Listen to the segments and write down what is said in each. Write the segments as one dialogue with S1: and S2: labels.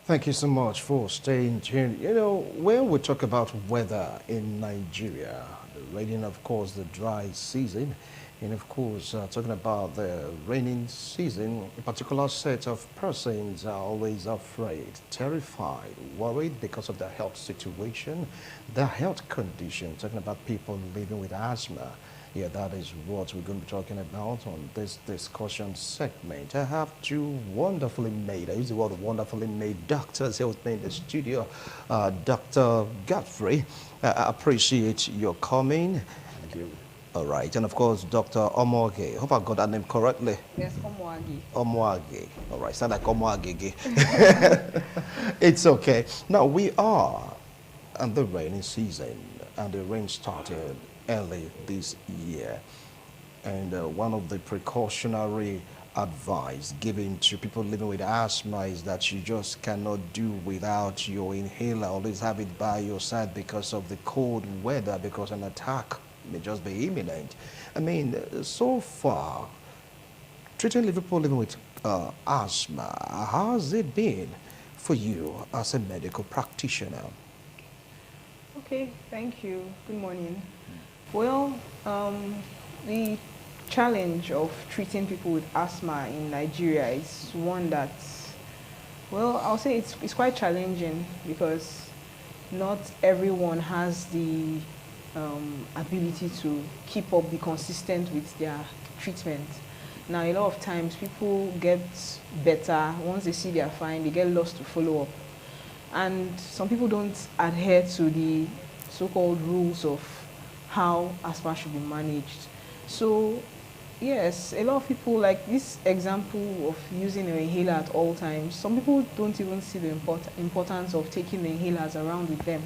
S1: Thank you so much for staying tuned. You know, when we talk about weather in Nigeria, the raining, of course, the dry season, and of course, talking about the raining season, a particular set of persons are always afraid, terrified, worried because of their health situation, their health condition, talking about people living with asthma. Yeah, that is what we're going to be talking about on this discussion segment. I have two wonderfully made, I use the word wonderfully made doctors here with me in the studio. Dr. Godfrey, I appreciate your coming.
S2: Thank you.
S1: All right, and of course, Dr. Omoage. Hope I got that name correctly.
S3: Yes, Omwagi.
S1: Omoage. All right, sound like Omoage. It's okay. Now, we are in the rainy season, and the rain started early this year. And one of the precautionary advice given to people living with asthma is that you just cannot do without your inhaler. Always have it by your side because of the cold weather, because an attack may just be imminent. I mean, so far, treating people living with asthma, how has it been for you as a medical practitioner?
S3: Okay, thank you. Good morning. Well, the challenge of treating people with asthma in Nigeria is one that, well, I'll say it's quite challenging because not everyone has the ability to keep up, be consistent with their treatment. Now, a lot of times people get better. Once they see they're fine, they get lost to follow up. And some people don't adhere to the so-called rules of how asthma should be managed. So, yes, a lot of people, like this example of using an inhaler at all times, some people don't even see the importance of taking the inhalers around with them.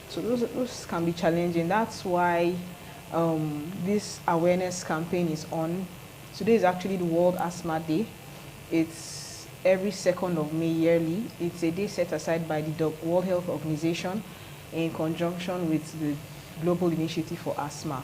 S3: So those can be challenging. That's why this awareness campaign is on. Today is actually the World Asthma Day. It's every 2nd of May yearly. It's a day set aside by the World Health Organization in conjunction with the Global Initiative for Asthma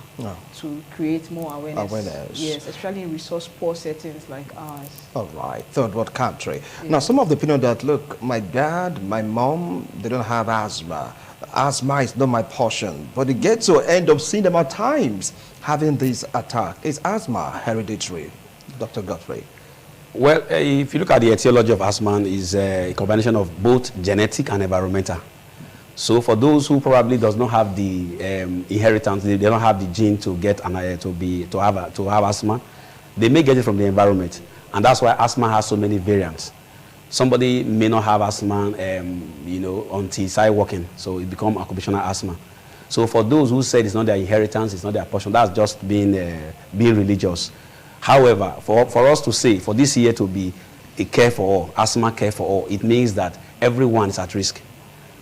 S3: to create more awareness. Yes, especially in resource-poor settings like ours.
S1: All right, third world country. Yeah. Now, some of the opinion that, look, my dad, my mom, they don't have asthma. Asthma is not my portion. But they get to end up seeing them at times having this attack. Is asthma hereditary, Dr. Godfrey?
S2: Well, if you look at the etiology of asthma, is a combination of both genetic and environmental. So for those who probably does not have the inheritance, they don't have the gene to get to have asthma, they may get it from the environment, and that's why asthma has so many variants. Somebody may not have asthma, until he start working, so it becomes occupational asthma. So for those who said it's not their inheritance, it's not their portion, that's just being religious. However, for us to say for this year to be a care for all, asthma care for all, it means that everyone is at risk.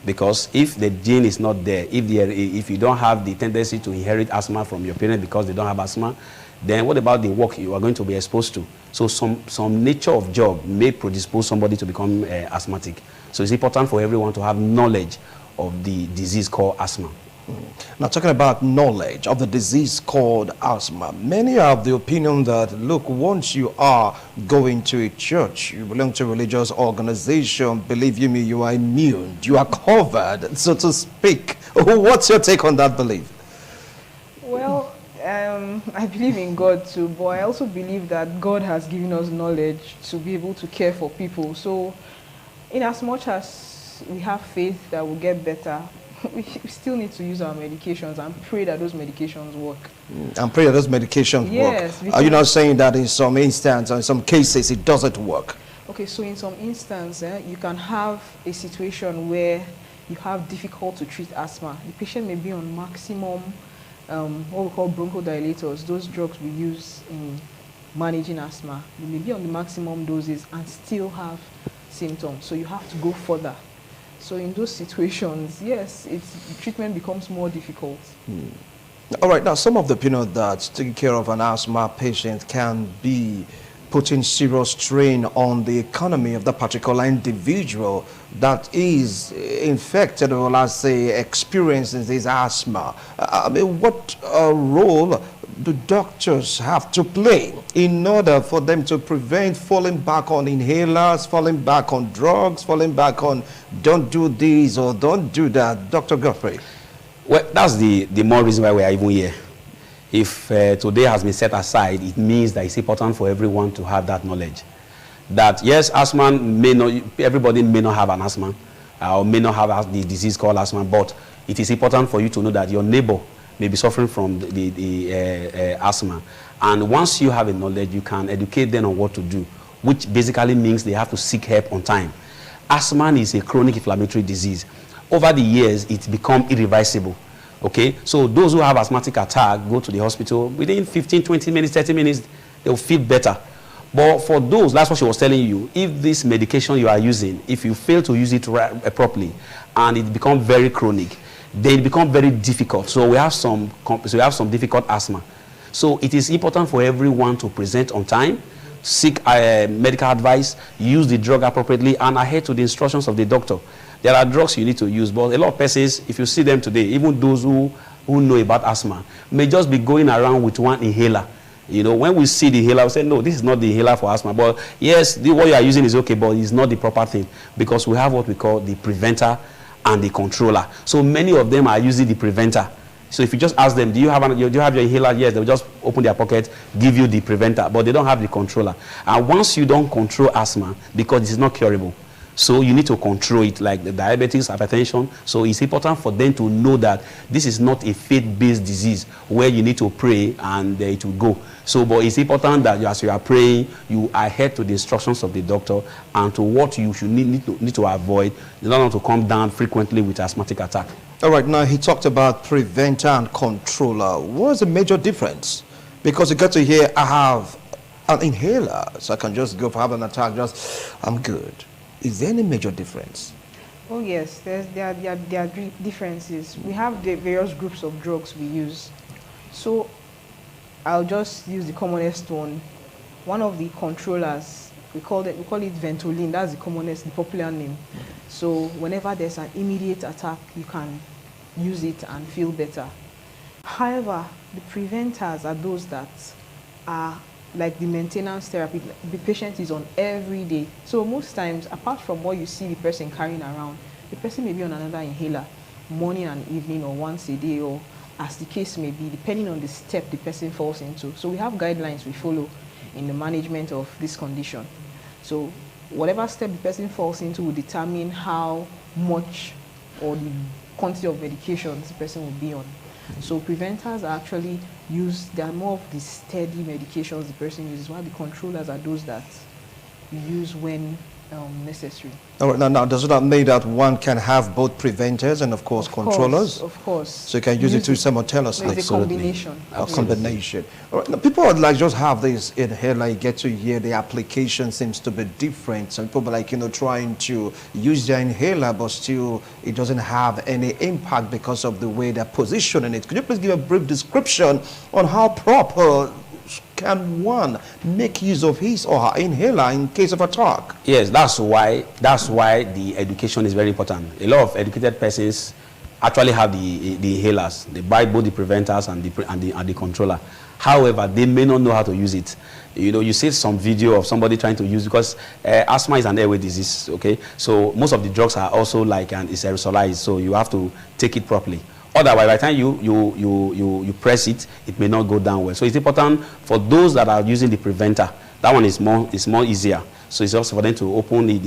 S2: Because if the gene is not there, if you don't have the tendency to inherit asthma from your parents because they don't have asthma, then what about the work you are going to be exposed to? So some nature of job may predispose somebody to become asthmatic. So it's important for everyone to have knowledge of the disease called asthma.
S1: Now, talking about knowledge of the disease called asthma, many have the opinion that, look, once you are going to a church, you belong to a religious organization, believe you me, you are immune, you are covered, so to speak. What's your take on that belief?
S3: Well, I believe in God too, but I also believe that God has given us knowledge to be able to care for people. So, in as much as we have faith that we'll get better, we still need to use our medications and pray that those medications work.
S1: And pray that those medications work. Are you not saying that in some instances or in some cases it doesn't work?
S3: Okay, so in some instances, you can have a situation where you have difficult to treat asthma. The patient may be on maximum, what we call bronchodilators, those drugs we use in managing asthma. They may be on the maximum doses and still have symptoms, so you have to go further. So in those situations, yes, treatment becomes more difficult.
S1: All right, now some of the opinion that taking care of an asthma patient can be putting serious strain on the economy of the particular individual that is infected or, let's say, experiences this asthma. I mean, what role do doctors have to play in order for them to prevent falling back on inhalers, falling back on drugs, falling back on don't do this or don't do that? Dr. Godfrey.
S2: Well, that's the more reason why we are even here. If today has been set aside, it means that it's important for everyone to have that knowledge. That yes, asthma may not, everybody may not have an asthma or may not have the disease called asthma, but it is important for you to know that your neighbor may be suffering from the asthma. And once you have a knowledge, you can educate them on what to do, which basically means they have to seek help on time. Asthma is a chronic inflammatory disease. Over the years, it's become irreversible. Okay, so those who have asthmatic attack go to the hospital within 15, 20 minutes, 30 minutes, they'll feel better. But for those, that's what she was telling you, if this medication you are using, if you fail to use it properly and it becomes very chronic, then it becomes very difficult. So we have some difficult asthma. So it is important for everyone to present on time, seek medical advice, use the drug appropriately, and adhere to the instructions of the doctor. There are drugs you need to use, but a lot of persons, if you see them today, even those who know about asthma, may just be going around with one inhaler. You know, when we see the inhaler, we say, no, this is not the inhaler for asthma. But yes, what you are using is okay, but it's not the proper thing, because we have what we call the preventer and the controller. So many of them are using the preventer. So if you just ask them, do you have your inhaler? Yes, they'll just open their pocket, give you the preventer, but they don't have the controller. And once you don't control asthma, because it's not curable, so you need to control it, like the diabetes, hypertension. So it's important for them to know that this is not a faith-based disease where you need to pray and it will go. So, but it's important that as you are praying, you adhere to the instructions of the doctor and to what you should need to avoid in order to come down frequently with asthmatic attack.
S1: All right, now he talked about preventer and controller. What's the major difference? Because you got to hear, I have an inhaler, so I can just go for having an attack, I'm good. Is there any major difference?
S3: Oh yes, there are differences. We have the various groups of drugs we use. So I'll just use the commonest one. One of the controllers, we call it Ventolin. That's the commonest, the popular name. So whenever there's an immediate attack, you can use it and feel better. However, the preventers are those that are like the maintenance therapy the patient is on every day. So most times, apart from what you see the person carrying around, the person may be on another inhaler morning and evening or once a day, or as the case may be, depending on the step the person falls into. So we have guidelines we follow in the management of this condition. So whatever step the person falls into will determine how much or the quantity of medications the person will be on. So preventers are actually used, they are more of the steady medications the person uses, while the controllers are those that you use when necessary.
S1: All right, now does it not mean that one can have both preventers and of course controllers?
S3: Of course.
S1: So you can use it simultaneously.
S3: It's a combination.
S1: A combination. All right, now people would like just have this inhaler, you get to hear the application seems to be different. Some people are like, trying to use their inhaler, but still it doesn't have any impact because of the way they're positioning it. Could you please give a brief description on how proper can one make use of his or her inhaler in case of attack?
S2: Yes, that's why the education is very important. A lot of educated persons actually have the inhalers. They buy both the preventers and the controller. However, they may not know how to use it. You see some video of somebody trying to use, because asthma is an airway disease, okay? So most of the drugs are also like it's aerosolized, so you have to take it properly. Otherwise, by the time you press it, it may not go down well. So it's important for those that are using the preventer. That one is more easier. So it's also for them to open the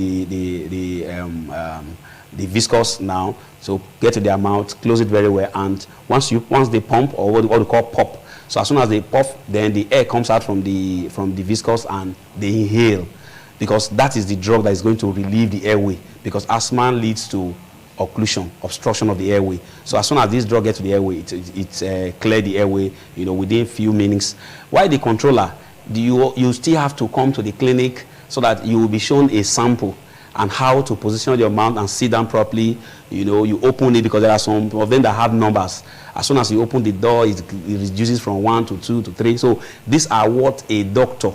S2: viscous now. So get to their mouth, close it very well, and once they pump, or what we call pop. So as soon as they pop, then the air comes out from the viscous and they inhale, because that is the drug that is going to relieve the airway, because asthma leads to occlusion, obstruction of the airway. So as soon as this drug gets to the airway, it clear the airway, within few minutes. While the controller, you still have to come to the clinic so that you will be shown a sample and how to position your mouth and sit down properly. You open it, because there are some of them that have numbers. As soon as you open the door, it reduces from 1 to 2 to 3. So these are what a doctor,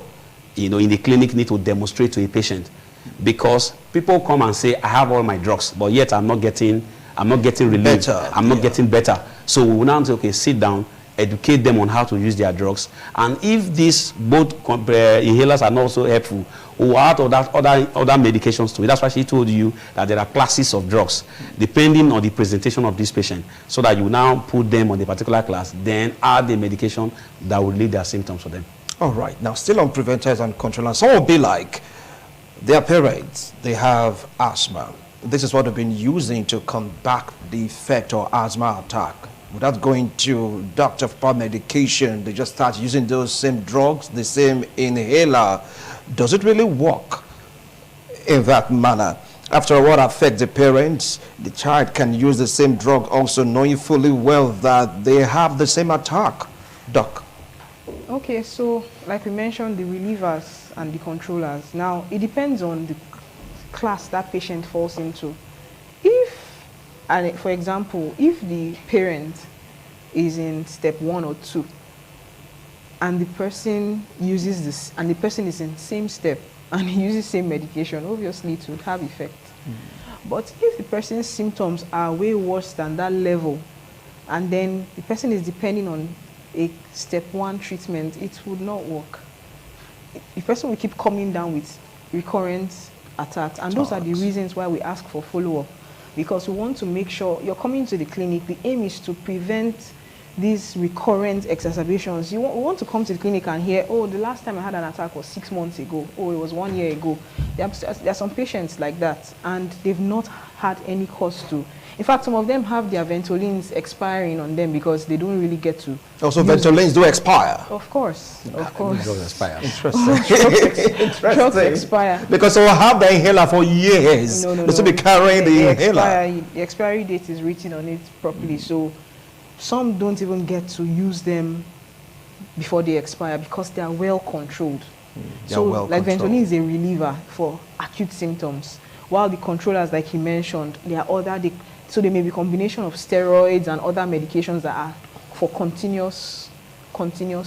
S2: in the clinic need to demonstrate to a patient. Because people come and say, I have all my drugs, but yet I'm not getting relief. I'm not getting better. So we will now say, okay, sit down. educate them on how to use their drugs. And if these both inhalers are not so helpful, we'll add other medications to it. That's why she told you that there are classes of drugs depending on the presentation of this patient, so that you now put them on a particular class, then add the medication that will relieve their symptoms for them.
S1: All right. Now, still on preventers and controllers, some will be like their parents, they have asthma. This is what they've been using to combat the effect or asthma attack. Without going to doctor for medication, they just start using those same drugs, the same inhaler. Does it really work in that manner? After what affects the parents, the child can use the same drug also knowing fully well that they have the same attack. Doc.
S3: Okay, so like we mentioned, the relievers and the controllers. Now, it depends on the class that patient falls into. For example, if the parent is in step 1 or 2 and the person uses this, and the person is in same step and he uses same medication, obviously it would have effect. But if the person's symptoms are way worse than that level, and then the person is depending on a step 1 treatment, it would not work. The person will keep coming down with recurrent attacks, and those are the reasons why we ask for follow-up, because we want to make sure you're coming to the clinic. The aim is to prevent these recurrent exacerbations. We want to come to the clinic and hear, oh, the last time I had an attack was 6 months ago, oh, it was 1 year ago. There are some patients like that, and they've not had any cause to. In fact, some of them have their Ventolins expiring on them because they don't really get to. Also,
S1: Ventolins do expire?
S3: Of course, of course.
S2: Drugs expire.
S1: Interesting.
S3: Drugs expire.
S1: Because they will have the inhaler for years.
S3: No.
S1: They will be carrying the inhaler.
S3: The expiry date is written on it properly. So some don't even get to use them before they expire because they are well controlled. Like Ventolin is a reliever for acute symptoms, while the controllers, like he mentioned, so they may be a combination of steroids and other medications that are for continuous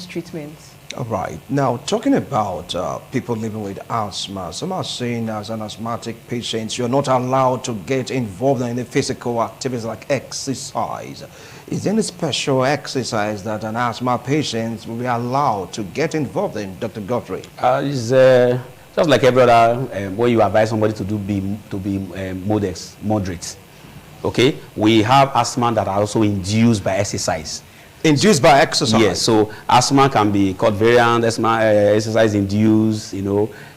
S3: treatments.
S1: All right. Now, talking about people living with asthma, some are saying as an asthmatic patient, you're not allowed to get involved in any physical activities like exercise. Is there any special exercise that an asthma patient will be allowed to get involved in, Dr. Godfrey?
S2: It's just like every other, what you advise somebody to do, to be moderate. Okay, we have asthma that are also induced by exercise.
S1: Induced by exercise?
S2: Yes, so asthma can be called variant, asthma, exercise induced,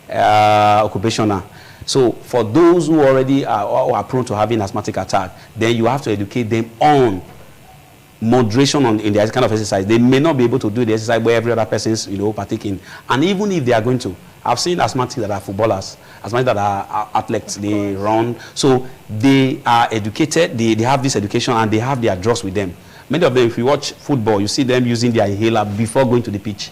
S2: occupational. So for those who already are prone to having asthmatic attack, then you have to educate them on moderation in the kind of exercise. They may not be able to do the exercise where every other person is, partaking. And even if they are going to, I've seen asthmatics that are footballers, asthmatics that are athletes, they run. So they are educated, they have this education, and they have their drugs with them. Many of them, if you watch football, you see them using their inhaler before going to the pitch.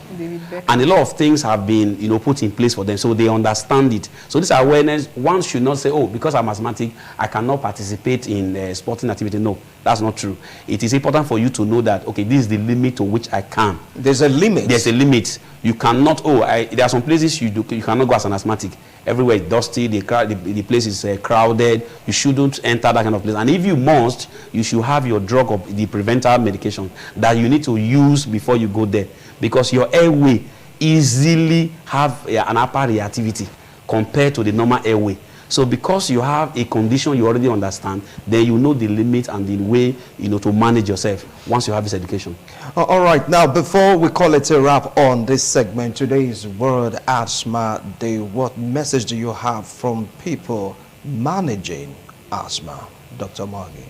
S2: And a lot of things have been, put in place for them, so they understand it. So this awareness, one should not say, oh, because I'm asthmatic, I cannot participate in sporting activity. No, that's not true. It is important for you to know that, okay, this is the limit to which I can.
S1: There's a limit.
S2: There's a limit. You cannot, there are some places you cannot go as an asthmatic. Everywhere is dusty, the place is crowded. You shouldn't enter that kind of place. And if you must, you should have your drug or the preventer medication that you need to use before you go there. Because your airway easily have an upper reactivity compared to the normal airway. So because you have a condition you already understand, then you know the limit and the way, to manage yourself once you have this education.
S1: All right. Now, before we call it a wrap on this segment, today is World Asthma Day. What message do you have from people managing asthma, Dr. Margie?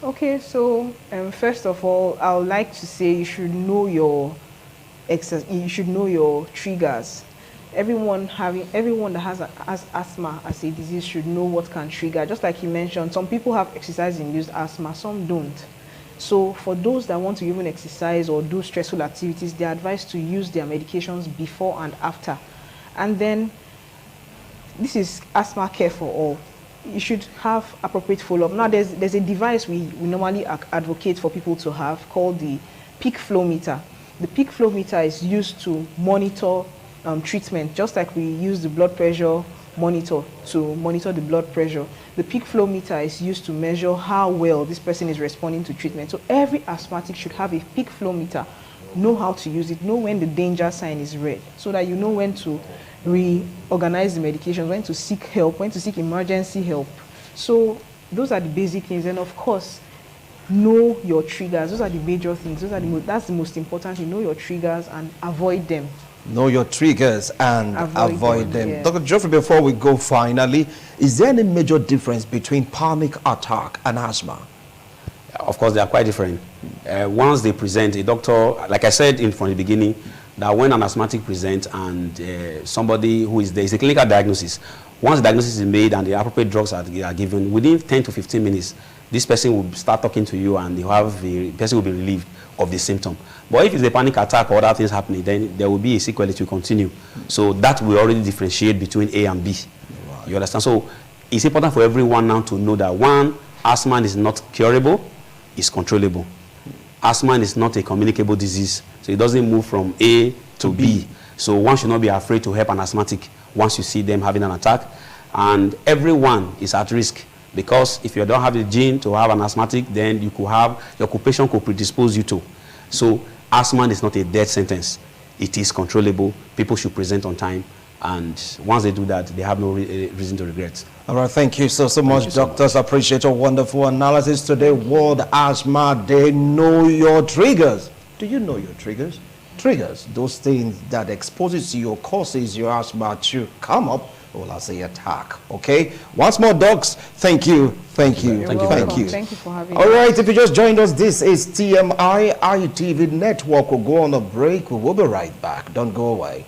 S3: Okay, so first of all, I would like to say you should know your triggers. Everyone that has asthma as a disease should know what can trigger. Just like you mentioned, some people have exercise-induced asthma, some don't. So for those that want to even exercise or do stressful activities, they are advised to use their medications before and after. And then, this is asthma care for all. You should have appropriate follow-up. Now, there's a device we normally advocate for people to have called the peak flow meter. The peak flow meter is used to monitor treatment, just like we use the blood pressure monitor to monitor the blood pressure. The peak flow meter is used to measure how well this person is responding to treatment. So every asthmatic should have a peak flow meter know how to use it, know when the danger sign is red, so that you know when to reorganize the medications, when to seek help, when to seek emergency help. So those are the basic things. And of course, know your triggers. Those are the major things. That's the most important thing. Know your triggers and avoid them.
S1: Know your triggers and avoid them.
S3: Yeah.
S1: Dr. Geoffrey, before we go finally, is there any major difference between panic attack and asthma?
S2: Of course, they are quite different. Once they present, a doctor, like I said from the beginning, that when an asthmatic presents and somebody who is there, it's a clinical diagnosis. Once the diagnosis is made and the appropriate drugs are given, within 10 to 15 minutes, this person will start talking to you and the person will be relieved of the symptom. But if it's a panic attack or other things happening, then there will be a sequel to continue. So that will already differentiate between A and B. Right. You understand? So it's important for everyone now to know that one, asthma is not curable, it's controllable. Asthma is not a communicable disease, so it doesn't move from A to B. So one should not be afraid to help an asthmatic once you see them having an attack. And everyone is at risk, because if you don't have the gene to have an asthmatic, then you could have, your occupation could predispose you to. So asthma is not a death sentence. It is controllable. People should present on time. And once they do that, they have no reason to regret.
S1: All right, thank you so much, doctors. Appreciate your wonderful analysis today. World Asthma Day. Know your triggers. Do you know your triggers? Triggers, those things that exposes you or causes your asthma to come up, or let's say attack. Okay. Once more, docs. Thank you. Thank you.
S3: Thank you. Thank you for having me.
S1: All right. If you just joined us, this is TMI ITV Network. We'll go on a break. We will be right back. Don't go away.